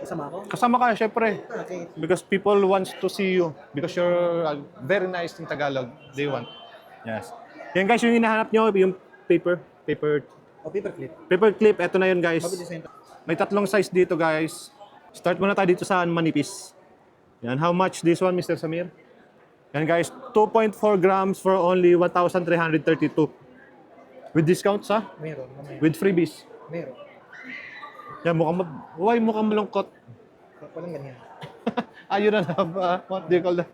Kasama ako? Kasama ka, syempre. Okay. Because people wants to see you. Because you're very nice in Tagalog. They want. Yes. Yan guys, yung hinahanap nyo, yung paper O, paperclip. clip. Ito na yun guys. Mabilis na yun. May tatlong size dito guys. Start muna tayo dito sa manipis. Yan, how much this one, Mr. Samir? Yan guys, 2.4 grams for only 1,332. With discounts ha? Meron. Mamaya. With freebies. Meron. Yan, mukhang malungkot. Walang ganyan. Ayun na na, what do you call that?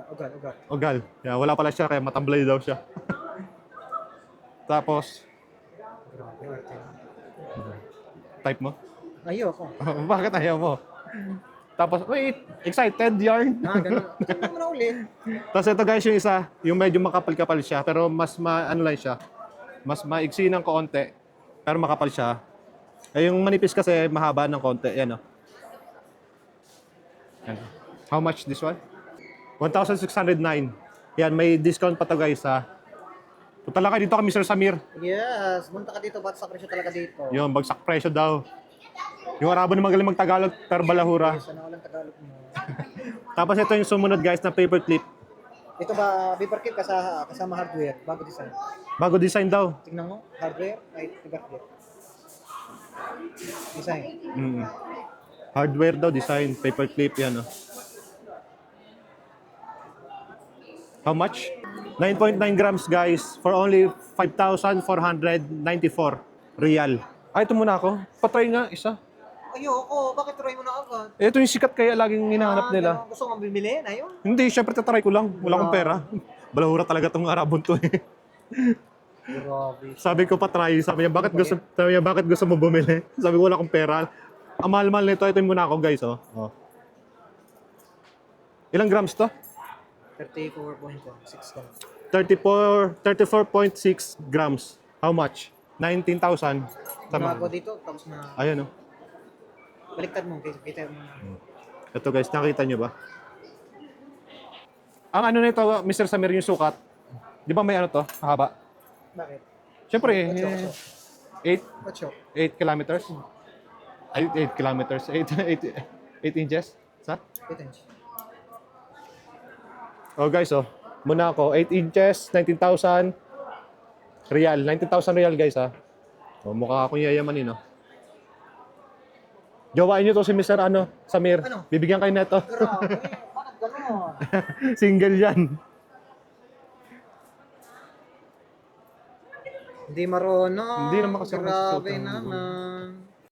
Ugal. Ogal. Yeah, wala pala siya, kaya matamblay daw siya. Tapos, Grabe, arte. type mo? Ayoko. Bakit ayaw mo? Tapos, wait, excited yarn. Ganun. Ganun mo na uli. Tapos ito guys, yung isa, yung medyo makapal-kapal siya, pero mas ano lang siya, mas maiksi ng konti, pero makapal siya. Eh, yung manipis kasi mahaba ng konti, yan o. Yan. How much this one? 1,609. Yan, may discount pa to guys ha. Punta lang kayo dito kami Mr. Samir. Yes. Punta ka dito. Ba't sa presyo talaga dito? Yung bagsak presyo daw. Yung Arabo na magaling magtagalog, pero balahura. Sana walang Tagalog mo. Tapos ito yung sumunod guys na paper clip. Ito ba, paperclip kasama hardware? Bago design. Bago design daw. Tingnan mo. Hardware ay paperclip. Design. Hardware daw, design, paper clip, yan oh. How much? 9.9 grams guys for only 5,494 real. Ay, ito muna ako. Patry nga, isa. Ayoko. Bakit try mo na agad? Ito yung sikat kaya laging hinahanap nila. Ganun. Gusto mong bibili? Ayun. Hindi, syempre tatry ko lang. Wala akong pera. Balahura talaga tong Arabon to eh. Grabe. Sabi ko patry. Sabi niya, bakit gusto mo bumili? Sabi ko, wala akong pera. Ang mahal-mahal nito. Ito yung muna ako guys oh. Oh. Ilang grams to? 34.6 lang. 34.6 grams. How much? 19,000. Bago dito, tapos na Ayan oh. baliktad mo. Kita mo. Ito guys, nakita nyo ba? Ang ano nito, Mr. Samir, yung sukat. Di ba may ano to? Mahaba. Bakit? Siyempre, 8 Ocho. kilometers. Ay, 8 kilometers. 8 inches. Sa? 8 inch. Oh guys, oh. Muna ako, 8 inches, 19,000 real. 19,000 real guys ha. Oh, mukha akong yayamanin oh. Jowain nyo to si Mr. Samir. Ano? Bibigyan kayo neto. Grabe. Bakit gano'n? Single yan. Hindi marunong. Hindi naman kasi ako Grabe nagsusuot ng naman.